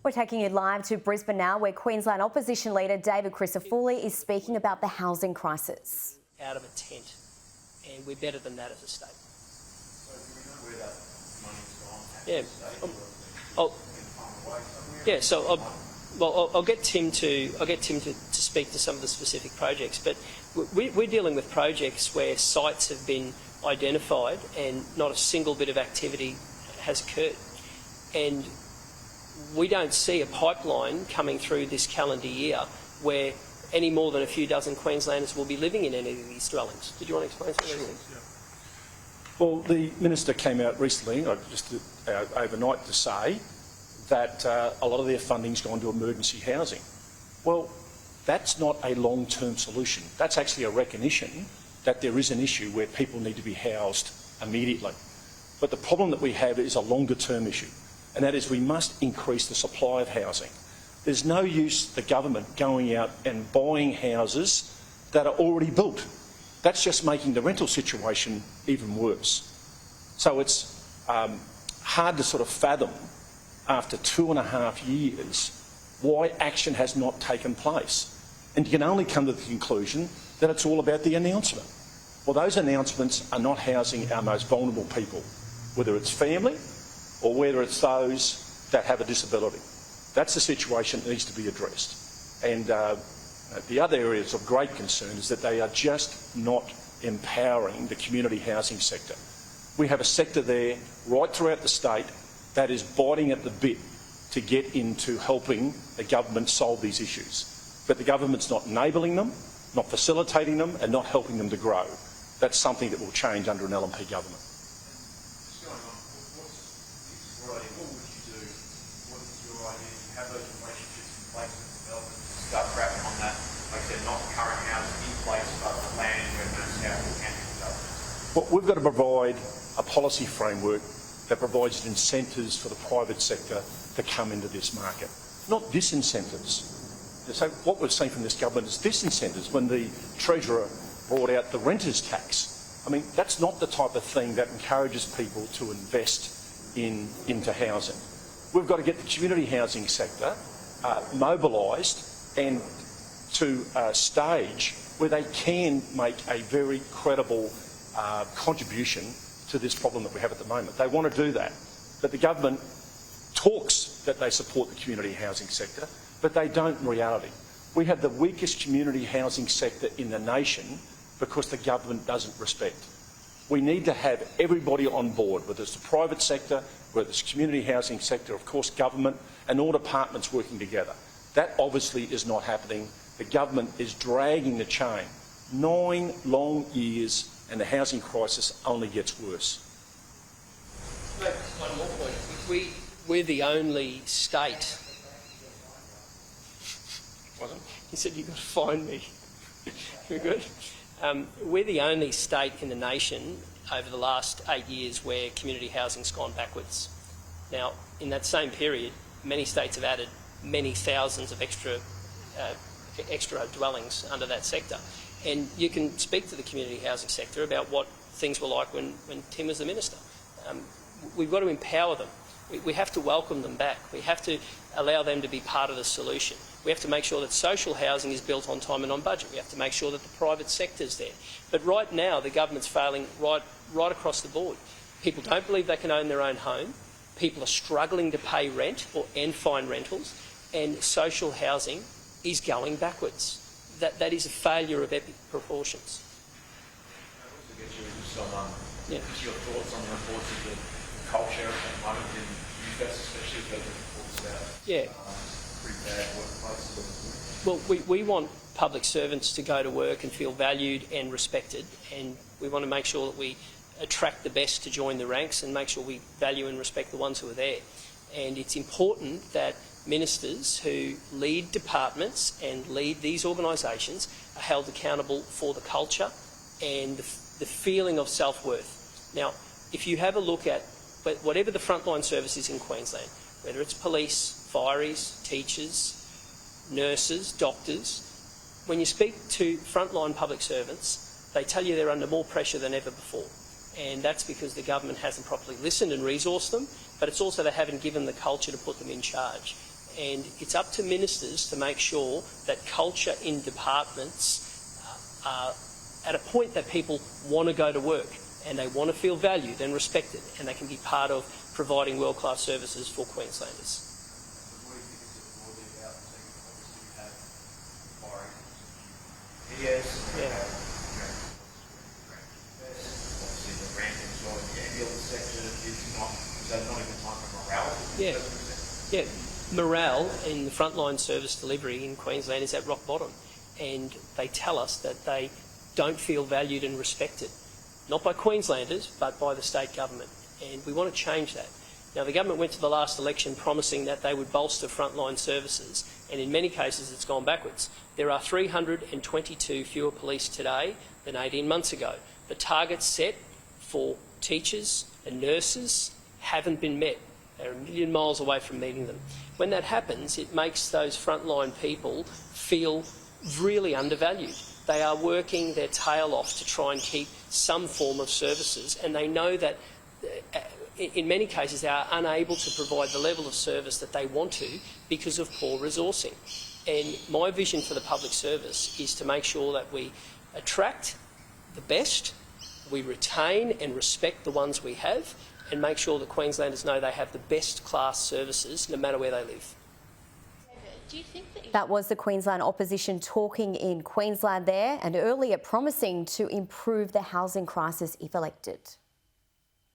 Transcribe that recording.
We're taking you live to Brisbane now, where Queensland opposition leader David Crisafulli is speaking about the housing crisis. Out of a tent, and we're better than that as a state. So do we know where that money's gone? I'll get Tim to speak to some of the specific projects, but we're dealing with projects where sites have been identified and not a single bit of activity has occurred, and we don't see a pipeline coming through this calendar year where any more than a few dozen Queenslanders will be living in any of these dwellings. Did you want to explain something? Sure, yeah. Well, the Minister came out recently, just overnight, to say that a lot of their funding's gone to emergency housing. Well, that's not a long-term solution. That's actually a recognition that there is an issue where people need to be housed immediately. But the problem that we have is a longer-term issue, and that is we must increase the supply of housing. There's no use the government going out and buying houses that are already built. That's just making the rental situation even worse. So it's hard to sort of fathom, after 2.5 years, why action has not taken place. And you can only come to the conclusion that it's all about the announcement. Well, those announcements are not housing our most vulnerable people, whether it's family or whether it's those that have a disability. That's the situation that needs to be addressed. And the other areas of great concern is that they are just not empowering the community housing sector. We have a sector there right throughout the state that is biting at the bit to get into helping the government solve these issues. But the government's not enabling them, not facilitating them, and not helping them to grow. That's something that will change under an LNP government. What would you do? What is your idea? You have those relationships in place with development to start wrapping on that, like I said, not the current housing in place, but the land where those houses can be developed? Well, we've got to provide a policy framework that provides incentives for the private sector to come into this market, not disincentives. So what we've seen from this government is disincentives. When the Treasurer brought out the renters tax, I mean, that's not the type of thing that encourages people to invest into housing. We've got to get the community housing sector mobilised and to a stage where they can make a very credible contribution to this problem that we have at the moment. They want to do that, but the government talks that they support the community housing sector, but they don't in reality. We have the weakest community housing sector in the nation because the government doesn't respect. We need to have everybody on board, whether it's the private sector, whether it's community housing sector, of course government, and all departments working together. That obviously is not happening. The government is dragging the chain. 9 long years and the housing crisis only gets worse. One more point. We're the only state. He said, "You've got to find me." Very good. We're the only state in the nation over the last 8 years where community housing's gone backwards. Now, in that same period, many states have added many thousands of extra dwellings under that sector. And you can speak to the community housing sector about what things were like when Tim was the Minister. We've got to empower them. We have to welcome them back. We have to allow them to be part of the solution. We have to make sure that social housing is built on time and on budget. We have to make sure that the private sector's there. But right now, the government's failing right across the board. People don't believe they can own their own home. People are struggling to pay rent and find rentals. And social housing is going backwards. That is a failure of epic proportions. To get you just your thoughts on the reports of the culture at the moment in Newcastle, especially with the reports about pretty bad workplaces. Well, we want public servants to go to work and feel valued and respected, and we want to make sure that we attract the best to join the ranks and make sure we value and respect the ones who are there. And it's important that ministers who lead departments and lead these organisations are held accountable for the culture and the feeling of self-worth. Now, if you have a look at whatever the frontline service is in Queensland, whether it's police, fireys, teachers, nurses, doctors, when you speak to frontline public servants, they tell you they're under more pressure than ever before. And that's because the government hasn't properly listened and resourced them, but it's also they haven't given the culture to put them in charge. And it's up to ministers to make sure that culture in departments are at a point that people want to go to work and they want to feel valued and respected, and they can be part of providing world-class services for Queenslanders. Yes. Yeah. Obviously the random as well in the ambulance sector is not even time for morale. Yeah. Yeah. Morale in the frontline service delivery in Queensland is at rock bottom, and they tell us that they don't feel valued and respected, not by Queenslanders but by the state government, and we want to change that. Now, the government went to the last election promising that they would bolster frontline services, and in many cases it's gone backwards. There are 322 fewer police today than 18 months ago. The targets set for teachers and nurses haven't been met. They're a million miles away from meeting them. When that happens, it makes those frontline people feel really undervalued. They are working their tail off to try and keep some form of services, and they know that in many cases they are unable to provide the level of service that they want to because of poor resourcing. And my vision for the public service is to make sure that we attract the best, we retain and respect the ones we have, and make sure that Queenslanders know they have the best class services no matter where they live. Do you think that was the Queensland opposition talking in Queensland there, and earlier promising to improve the housing crisis if elected.